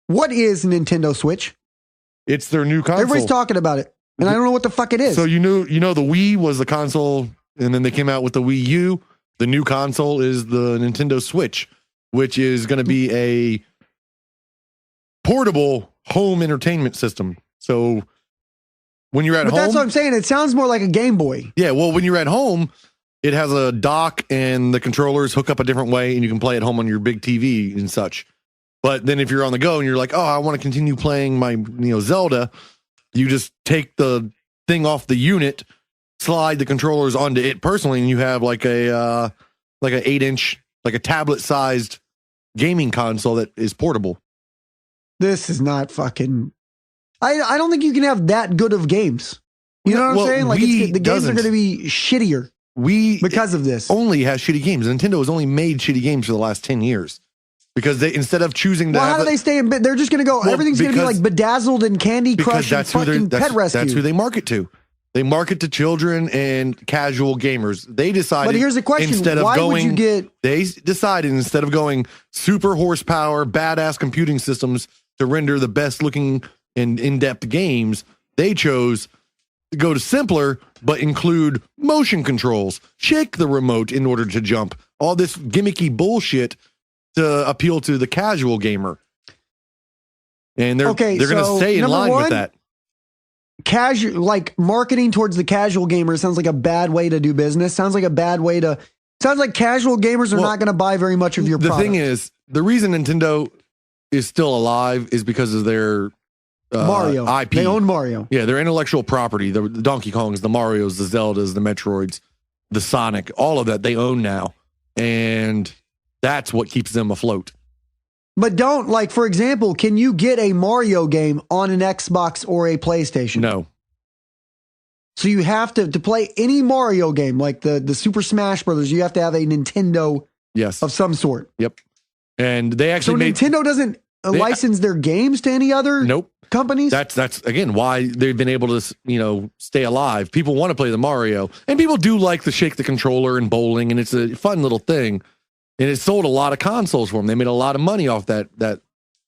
What is Nintendo Switch? It's their new console. Everybody's talking about it, and I don't know what the fuck it is. So you know the Wii was the console, and then they came out with the Wii U. The new console is the Nintendo Switch, which is going to be a portable home entertainment system. So when you're at home, that's what I'm saying. It sounds more like a Game Boy. Yeah, well, when you're at home, it has a dock and the controllers hook up a different way, and you can play at home on your big TV and such. But then if you're on the go and you're like, oh, I want to continue playing my Zelda, you just take the thing off the unit, slide the controllers onto it personally, and you have like an 8-inch, like a tablet-sized gaming console that is portable. This is not fucking. I don't think you can have that good of games. You know what I'm saying? Like the games are going to be shittier. Because of this only has shitty games. Nintendo has only made shitty games for the last 10 years because they, instead of choosing to how do they stay in bit? They're just going to go, everything's going to be like Bedazzled and Candy Crush and fucking Pet Rescue. That's who they market to. They market to children and casual gamers. They decided. But here's the question: They decided instead of going super horsepower, badass computing systems to render the best looking and in-depth games, they chose to go to simpler but include motion controls, shake the remote in order to jump, all this gimmicky bullshit to appeal to the casual gamer. And they're going to stay in line with that. Casual, like marketing towards the casual gamer sounds like a bad way to do business. Sounds like casual gamers are not going to buy very much of your product. The thing is, the reason Nintendo is still alive is because of their Mario IP. They own Mario. Yeah, their intellectual property, the Donkey Kongs, the Marios, the Zeldas, the Metroids, the Sonic, all of that they own now. And that's what keeps them afloat. But don't, like, for example, can you get a Mario game on an Xbox or a PlayStation? No. So you have to play any Mario game, like the Super Smash Brothers, you have to have a Nintendo of some sort. Yep. And they actually Nintendo doesn't license their games to any other companies? That's again why they've been able to, stay alive. People want to play the Mario, and people do like to shake the controller and bowling, and it's a fun little thing. And it sold a lot of consoles for them. They made a lot of money off that aspect.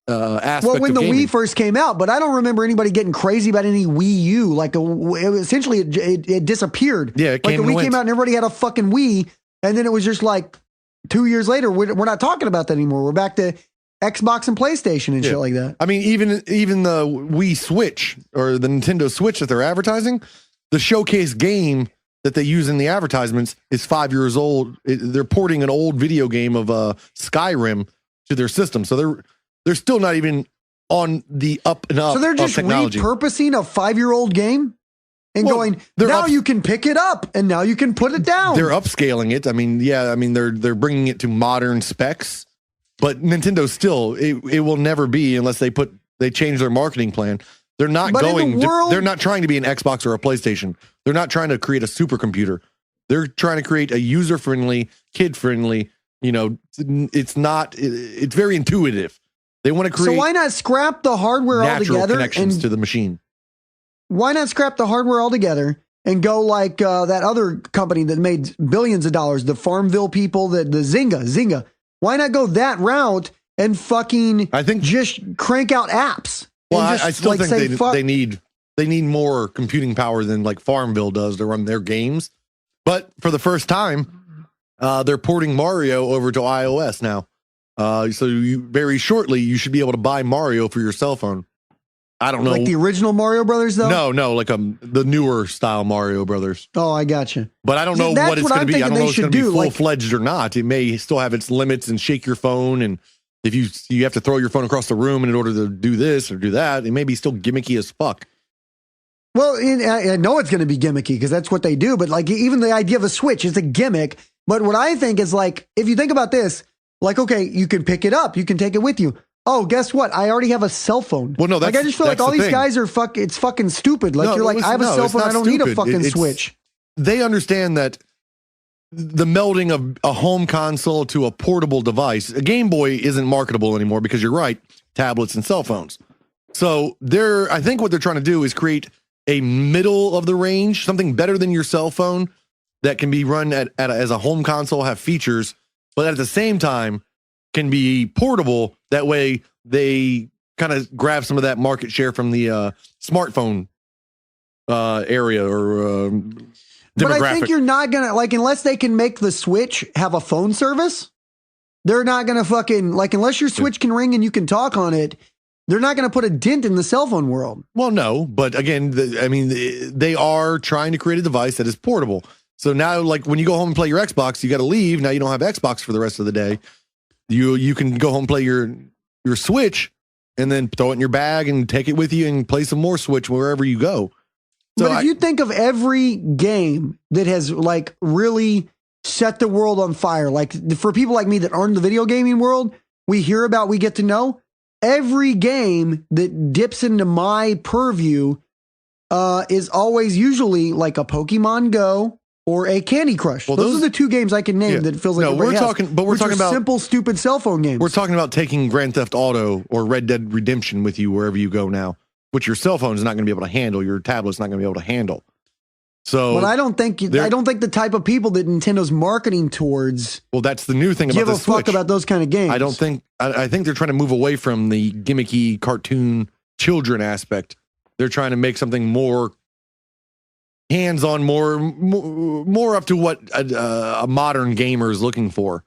Well, when of the gaming. Wii first came out, but I don't remember anybody getting crazy about any Wii U. Like essentially, it disappeared. Yeah, like the Wii came out and everybody had a fucking Wii, and then it was just like 2 years later, we're not talking about that anymore. We're back to Xbox and PlayStation and shit like that. I mean, even the Wii Switch or the Nintendo Switch that they're advertising, the showcase game that they use in the advertisements is 5 years old. They're porting an old video game of Skyrim to their system. So they're still not even on the up and up. So they're just repurposing a 5-year-old game and you can pick it up and now you can put it down. They're upscaling it. I mean, they're bringing it to modern specs, but Nintendo still, it will never be unless they change their marketing plan. They're not they're not trying to be an Xbox or a PlayStation. They're not trying to create a supercomputer. They're trying to create a user-friendly, kid-friendly, it's very intuitive. They want to create. So why not scrap the hardware altogether? Connections to the machine. Why not scrap the hardware altogether and go like that other company that made billions of dollars, the Farmville people, the Zynga. Why not go that route and fucking just crank out apps? Well, I still think they need more computing power than like Farmville does to run their games. But for the first time, they're porting Mario over to iOS now. So very shortly, you should be able to buy Mario for your cell phone. I don't know. Like the original Mario Brothers, though? No, like the newer style Mario Brothers. Oh, I gotcha. But I don't know what it's going to be. I don't know if it's going to be full-fledged or not. It may still have its limits and shake your phone, and if you have to throw your phone across the room in order to do this or do that, it may be still gimmicky as fuck. Well, I know it's going to be gimmicky because that's what they do, but like even the idea of a Switch is a gimmick. But what I think is like, if you think about this, like, okay, you can pick it up, you can take it with you. Oh, guess what? I already have a cell phone. Well, no, I just feel like all these guys are it's fucking stupid. Like you're like, I have a cell phone, I don't need a fucking Switch. They understand that the melding of a home console to a portable device, a Game Boy isn't marketable anymore because you're right, tablets and cell phones. So I think what they're trying to do is create a middle of the range, something better than your cell phone that can be run as a home console, have features, but at the same time can be portable. That way they kind of grab some of that market share from the smartphone area or demographic. But I think you're not gonna like unless they can make the Switch have a phone service. They're not gonna fucking like unless your Switch can ring and you can talk on it. They're not gonna put a dent in the cell phone world. Well, no, but again, they are trying to create a device that is portable. So now, like when you go home and play your Xbox, you got to leave. Now you don't have Xbox for the rest of the day. You can go home and play your Switch, and then throw it in your bag and take it with you and play some more Switch wherever you go. So but if you think of every game that has like really set the world on fire, like for people like me that aren't in the video gaming world, we hear about, we get to know. Every game that dips into my purview is always usually like a Pokemon Go or a Candy Crush. Well, those are the two games I can name that feels like we're talking about simple, stupid cell phone games. We're talking about taking Grand Theft Auto or Red Dead Redemption with you wherever you go now, which your cell phone is not going to be able to handle. Your tablet's not going to be able to handle. So, but I don't think the type of people that Nintendo's marketing towards. Well, that's the new thing about the the Switch. Fuck about those kind of games. I don't think. I think they're trying to move away from the gimmicky cartoon children aspect. They're trying to make something more hands-on, more up to what a modern gamer is looking for.